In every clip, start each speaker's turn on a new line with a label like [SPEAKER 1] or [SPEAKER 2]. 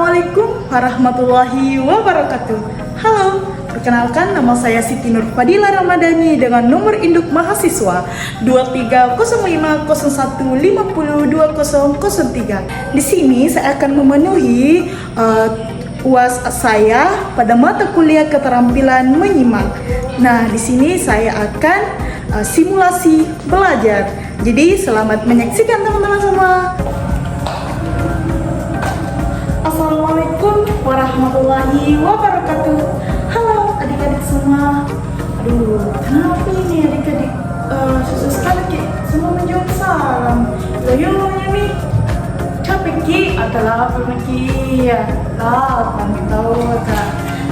[SPEAKER 1] Assalamualaikum warahmatullahi wabarakatuh. Halo, perkenalkan nama saya Siti Nur Fadila Ramadhani dengan nomor induk mahasiswa 230501502003. Di sini saya akan memenuhi UAS saya pada mata kuliah keterampilan menyimak. Nah, di sini saya akan simulasi belajar. Jadi selamat menyaksikan teman-teman semua. Assalamualaikum warahmatullahi wabarakatuh. Halo adik-adik semua. Aduh, kenapa ini adik-adik susah sekali Ki semua menjawab salam. Loyonya nih capek Ki atau lapar Ki ya. Lapar tahu Kak.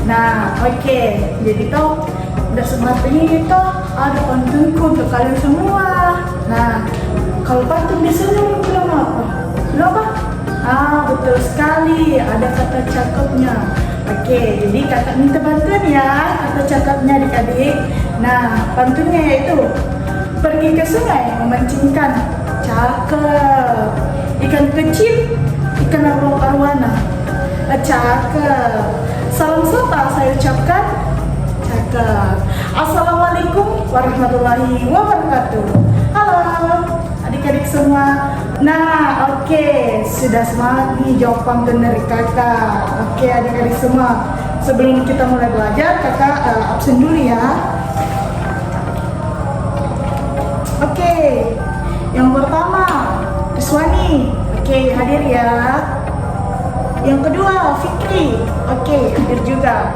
[SPEAKER 1] Nah, oke. Jadi toh udah sematanya itu ada pantunku untuk kalian semua. Nah, kalau pantun biasanya bilang apa? Bilang apa? Betul sekali, ada kata cakepnya. Oke, jadi kakak minta bantuan ya kata cakepnya adik-adik. Nah, pantunnya yaitu pergi ke sungai memancingkan. Cakep. Ikan kecil, ikan arwana. Cakep. Salam sapa saya ucapkan. Cakep. Assalamualaikum warahmatullahi wabarakatuh. Halo adik-adik semua. Nah, oke, sudah semangat nih jawab pantun dari kakak. Oke, adik-adik semua, sebelum kita mulai belajar, kakak absen dulu ya. Oke, yang pertama Riswani. Oke, hadir ya. Yang kedua Fikri. Oke, hadir juga.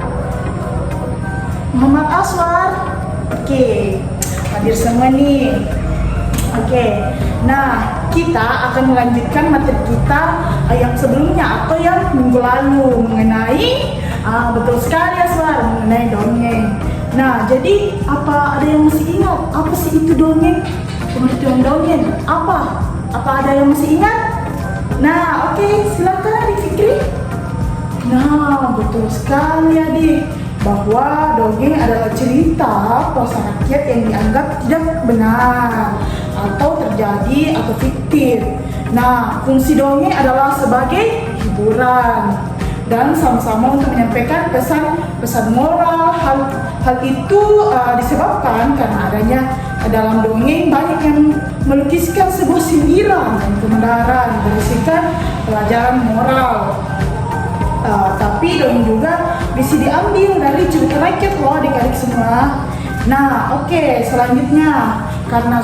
[SPEAKER 1] Muhammad Aswar. Oke, hadir semua nih. Oke, nah kita akan melanjutkan materi kita yang sebelumnya atau yang minggu lalu mengenai betul sekali Aswar, mengenai dongeng. Nah, jadi ada yang masih ingat apa sih itu dongeng? Pengertian dongeng apa? Apa ada yang masih ingat? Nah, oke, silakan Adik Fikri. Nah, betul sekali adik, bahwa dongeng adalah cerita prosa rakyat yang dianggap tidak benar atau terjadi atau fiktif. Nah, fungsi dongeng adalah sebagai hiburan dan sama-sama untuk menyampaikan pesan moral. Hal itu disebabkan karena adanya dalam dongeng banyak yang melukiskan sebuah sindiran dan kebenaran berisikan pelajaran moral. Tapi dongeng juga bisa diambil dari cerita rakyat loh adik-adik semua. Nah, oke, selanjutnya karena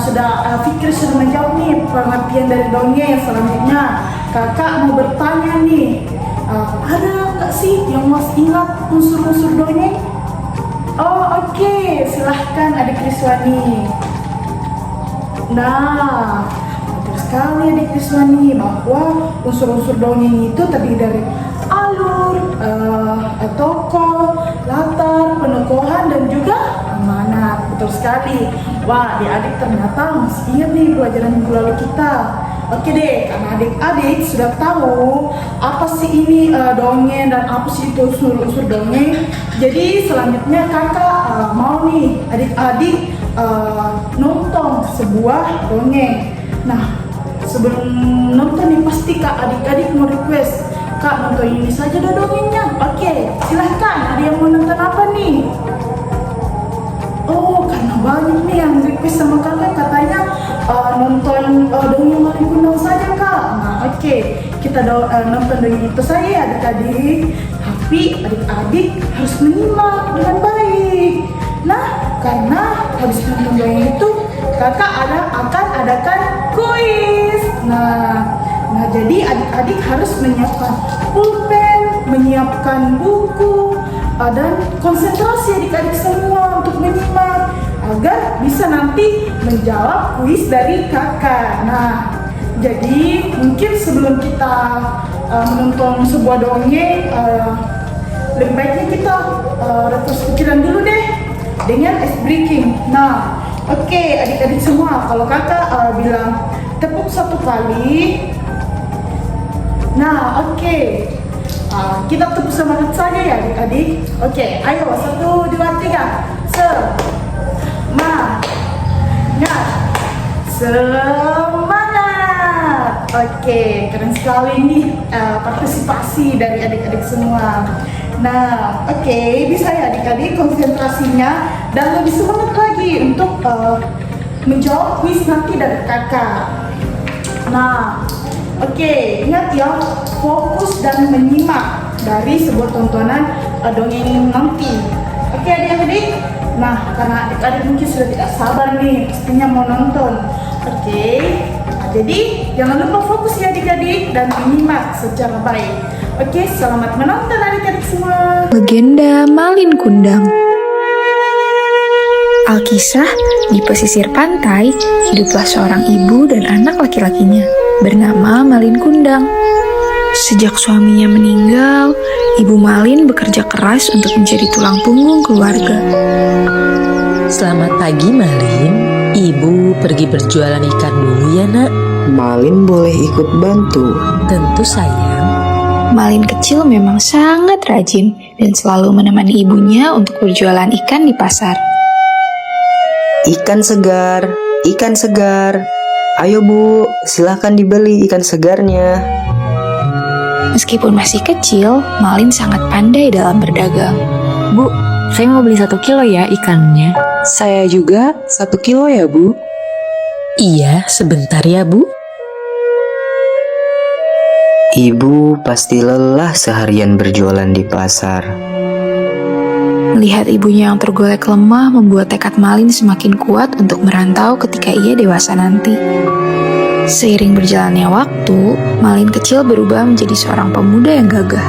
[SPEAKER 1] Fikri sudah menjawab nih pengertian dari dongeng, selanjutnya kakak mau bertanya nih, ada nggak sih yang masih ingat unsur-unsur dongeng? Oke, silahkan adik Riswani. Nah, betul sekali adik Riswani bahwa unsur-unsur dongeng itu terdiri dari alur, tokoh, latar, penokohan, dan juga amanat. Betul sekali. Wah, adik-adik ternyata masih ingat nih pelajaran minggu lalu kita. Oke deh, karena adik-adik sudah tahu apa sih ini dongeng dan apa sih itu unsur-unsur dongeng. Jadi selanjutnya kakak mau nih adik-adik nonton sebuah dongeng. Nah, sebelum nonton nih pasti kak adik-adik mau request, Kak, nonton ini saja dah dongengnya. Oke, silahkan. Ada yang mau nonton apa nih? Karena banyak nih yang request sama kakak, katanya nonton dongeng Mari Gundang saja, Kak. Nah, oke, kita nonton dongeng itu saja adik-adik. Tapi adik-adik harus menyimak dengan baik. Nah, karena habis nonton dongeng itu, kakak akan adakan kuis. Nah, jadi adik-adik harus menyiapkan pulpen, menyiapkan buku, dan konsentrasi adik-adik semua untuk menyimak agar bisa nanti menjawab kuis dari kakak. Nah, jadi mungkin sebelum kita menonton sebuah dongeng, lebih baiknya kita refresh pikiran dulu deh dengan ice breaking. Nah, oke, adik-adik semua, kalau kakak bilang tepuk satu kali. Nah, oke. Kita tepuk semangat saja ya adik-adik. Oke, ayo 1, 2, 3. Semangat. Semangat. Oke, keren sekali nih partisipasi dari adik-adik semua. Nah, oke, bisa ya adik-adik konsentrasinya dan lebih semangat lagi untuk menjawab kuis nanti dari kakak. Nah, oke, ingat ya, fokus dan menyimak dari sebuah tontonan dongeng nanti. Oke adik-adik. Nah, karena adik-adik mungkin sudah tidak sabar nih, pastinya mau nonton. Oke. Jadi jangan lupa fokus ya adik-adik dan menyimak secara baik. Oke, selamat menonton adik-adik semua.
[SPEAKER 2] Legenda Malin Kundang. Alkisah, di pesisir pantai, hiduplah seorang ibu dan anak laki-lakinya, bernama Malin Kundang. Sejak suaminya meninggal, Ibu Malin bekerja keras untuk menjadi tulang punggung keluarga.
[SPEAKER 3] Selamat pagi, Malin. Ibu pergi berjualan ikan dulu ya, Nak.
[SPEAKER 4] Malin boleh ikut bantu.
[SPEAKER 3] Tentu, sayang.
[SPEAKER 2] Malin kecil memang sangat rajin dan selalu menemani ibunya untuk berjualan ikan di pasar.
[SPEAKER 4] Ikan segar, ikan segar. Ayo Bu, silahkan dibeli ikan segarnya.
[SPEAKER 2] Meskipun masih kecil, Malin sangat pandai dalam berdagang.
[SPEAKER 3] Bu, saya mau beli 1 kilo ya ikannya.
[SPEAKER 4] Saya juga 1 kilo ya Bu.
[SPEAKER 3] Iya, sebentar ya, Bu.
[SPEAKER 4] Ibu pasti lelah seharian berjualan di pasar.
[SPEAKER 2] Melihat ibunya yang tergolek lemah membuat tekad Malin semakin kuat untuk merantau ketika ia dewasa nanti. Seiring berjalannya waktu, Malin kecil berubah menjadi seorang pemuda yang gagah.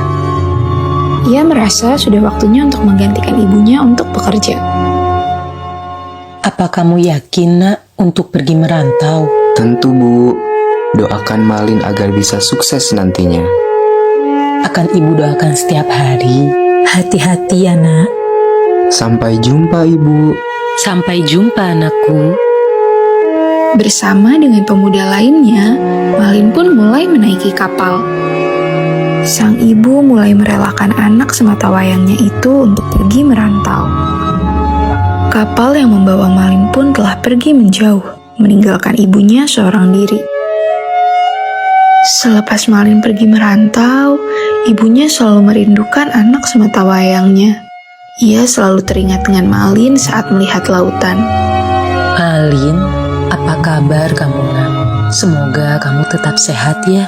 [SPEAKER 2] Ia merasa sudah waktunya untuk menggantikan ibunya untuk bekerja.
[SPEAKER 3] Apa kamu yakin, Nak, untuk pergi merantau?
[SPEAKER 4] Tentu Bu, doakan Malin agar bisa sukses nantinya.
[SPEAKER 3] Akan Ibu doakan setiap hari. Hati-hati ya, Nak.
[SPEAKER 4] Sampai jumpa Ibu.
[SPEAKER 3] Sampai jumpa, anakku.
[SPEAKER 2] Bersama dengan pemuda lainnya, Malin pun mulai menaiki kapal. Sang ibu mulai merelakan anak sematawayangnya itu untuk pergi merantau. Kapal yang membawa Malin pun telah pergi menjauh, meninggalkan ibunya seorang diri. Selepas Malin pergi merantau, ibunya selalu merindukan anak sematawayangnya. Ia selalu teringat dengan Malin saat melihat lautan.
[SPEAKER 3] Malin, apa kabar kamu, Nak? Semoga kamu tetap sehat ya.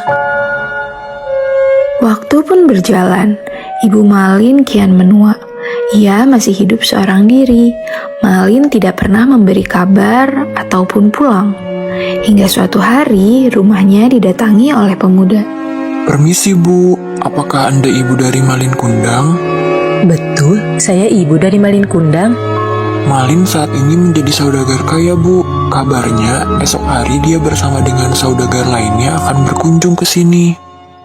[SPEAKER 2] Waktu pun berjalan, Ibu Malin kian menua. Ia masih hidup seorang diri. Malin tidak pernah memberi kabar ataupun pulang. Hingga suatu hari, rumahnya didatangi oleh pemuda.
[SPEAKER 5] Permisi Bu, apakah Anda ibu dari Malin Kundang?
[SPEAKER 3] Betul, saya ibu dari Malin Kundang.
[SPEAKER 5] Malin saat ini menjadi saudagar kaya Bu. Kabarnya esok hari dia bersama dengan saudagar lainnya akan berkunjung ke sini.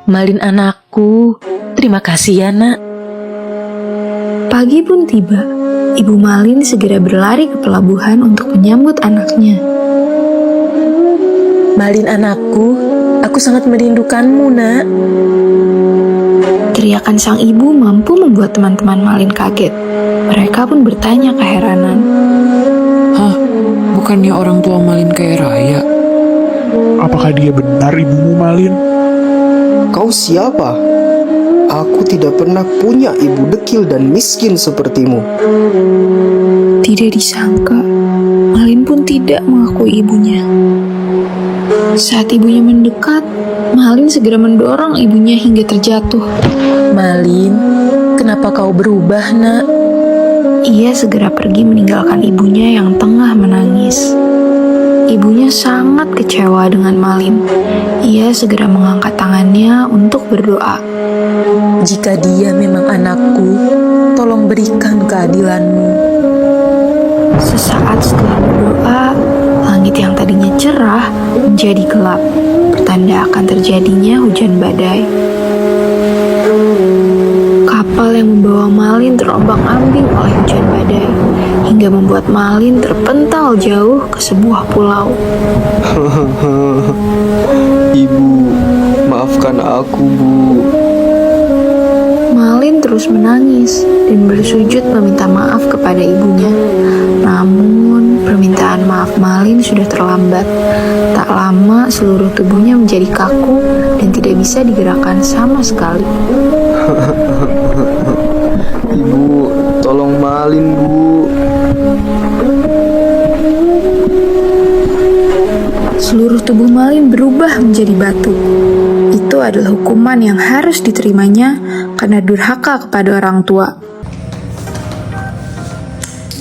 [SPEAKER 3] Malin anakku, terima kasih ya, Nak.
[SPEAKER 2] Pagi pun tiba. Ibu Malin segera berlari ke pelabuhan untuk menyambut anaknya.
[SPEAKER 3] Malin anakku, aku sangat merindukanmu, Nak.
[SPEAKER 2] Teriakan sang ibu mampu membuat teman-teman Malin kaget. Mereka pun bertanya keheranan.
[SPEAKER 5] Hah, bukannya orang tua Malin kaya raya? Apakah dia benar ibumu Malin?
[SPEAKER 4] Kau siapa? Aku tidak pernah punya ibu dekil dan miskin sepertimu.
[SPEAKER 2] Tidak disangka, Malin pun tidak mengakui ibunya. Saat ibunya mendekat, Malin segera mendorong ibunya hingga terjatuh.
[SPEAKER 3] Malin, kenapa kau berubah, Nak?
[SPEAKER 2] Ia segera pergi meninggalkan ibunya yang tengah menangis. Ibunya sangat kecewa dengan Malin. Ia segera mengangkat tangannya untuk berdoa.
[SPEAKER 3] Jika dia memang anakku, tolong berikan keadilanmu.
[SPEAKER 2] Sesaat setelah berdoa, langit yang tadinya cerah menjadi gelap, pertanda akan terjadinya hujan badai. Kapal yang membawa Malin terombang-ambing oleh hujan badai, hingga membuat Malin terpental jauh ke sebuah pulau.
[SPEAKER 4] Ibu, maafkan aku Bu.
[SPEAKER 2] Malin terus terus menangis dan bersujud meminta maaf kepada ibunya. Namun, permintaan maaf Malin sudah terlambat. Tak lama, seluruh tubuhnya menjadi kaku dan tidak bisa digerakkan sama sekali.
[SPEAKER 4] Ibu, tolong Malin, Bu.
[SPEAKER 2] Seluruh tubuh Malin berubah menjadi batu. Itu adalah hukuman yang harus diterimanya karena durhaka kepada orang tua.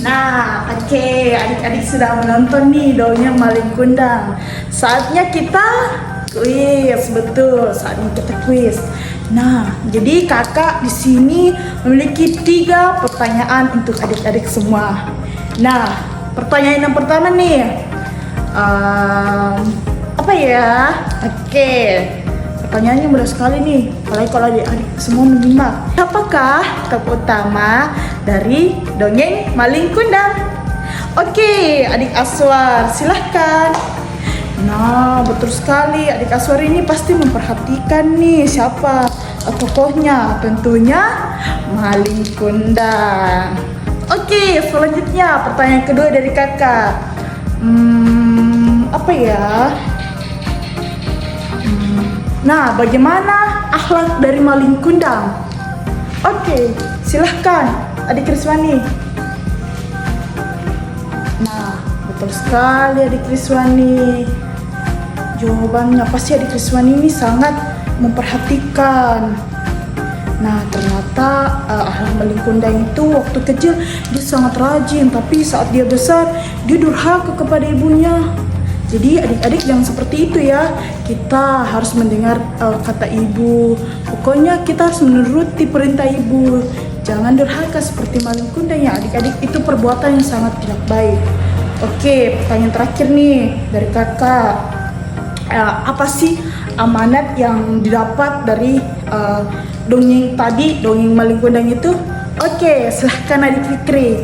[SPEAKER 1] Nah, oke, adik-adik sudah menonton nih dongeng Malin Kundang. Saatnya kita kuis, betul. Saatnya kita kuis. Nah, jadi kakak di sini memiliki 3 pertanyaan untuk adik-adik semua. Nah, pertanyaan yang pertama nih, apa ya? Oke, pertanyaannya mudah sekali nih. Apalagi kalau adik-adik semua menyimak. Apakah tokoh utama dari dongeng Malin Kundang? Oke, adik Aswar, silahkan. Nah, betul sekali. Adik Aswar ini pasti memperhatikan nih siapa tokohnya. Tentunya Malin Kundang. Oke, selanjutnya pertanyaan kedua dari kakak. Apa ya? Nah, bagaimana akhlak dari Malin Kundang? Oke, silahkan adik Kriswani. Nah, betul sekali adik Kriswani. Jawabannya pasti adik Kriswani ini sangat memperhatikan. Nah, ternyata akhlak Malin Kundang itu waktu kecil dia sangat rajin, tapi saat dia besar dia durhaka kepada ibunya. Jadi adik-adik jangan seperti itu ya. Kita harus mendengar kata ibu. Pokoknya kita harus menuruti perintah ibu. Jangan durhaka seperti Malin Kundang ya adik-adik. Itu perbuatan yang sangat tidak baik. Oke, pertanyaan terakhir nih dari kakak. Apa sih amanat yang didapat dari dongeng tadi, dongeng Malin Kundang itu? Oke, silahkan adik Fikri.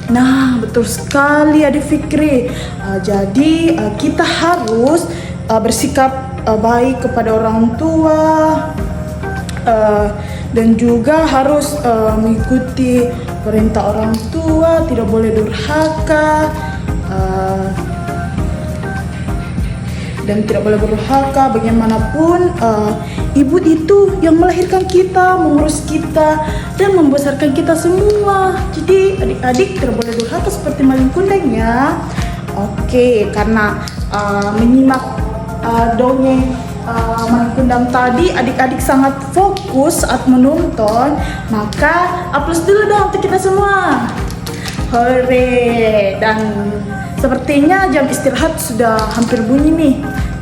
[SPEAKER 1] Nah, betul sekali adik Fikri. Jadi kita harus bersikap baik kepada orang tua dan juga harus mengikuti perintah orang tua, tidak boleh durhaka dan tidak boleh durhaka. Bagaimanapun ibu itu yang melahirkan kita, mengurus kita dan membesarkan kita semua. Jadi adik-adik tidak boleh durhaka seperti Malin Kundang ya. Oke, karena menyimak dongeng Malin Kundang tadi adik-adik sangat fokus saat menonton, maka aplaus dulu dong untuk kita semua. Hore. Dan sepertinya jam istirahat sudah hampir bunyi nih.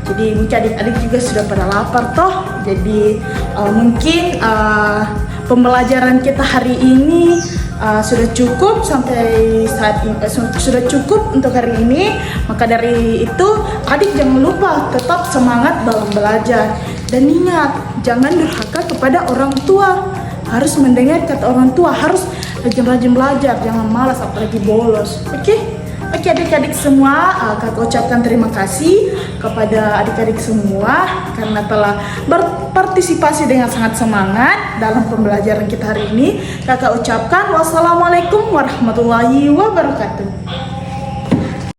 [SPEAKER 1] Jadi mungkin adik-adik juga sudah pada lapar toh. Jadi mungkin pembelajaran kita hari ini sudah cukup sampai saat ini, sudah cukup untuk hari ini. Maka dari itu adik jangan lupa tetap semangat dalam belajar. Dan ingat, jangan durhaka kepada orang tua. Harus mendengar kata orang tua, harus rajin-rajin belajar, jangan malas apalagi bolos. Oke, adik-adik semua, kakak ucapkan terima kasih kepada adik-adik semua karena telah berpartisipasi dengan sangat semangat dalam pembelajaran kita hari ini. Kakak ucapkan wassalamualaikum warahmatullahi wabarakatuh.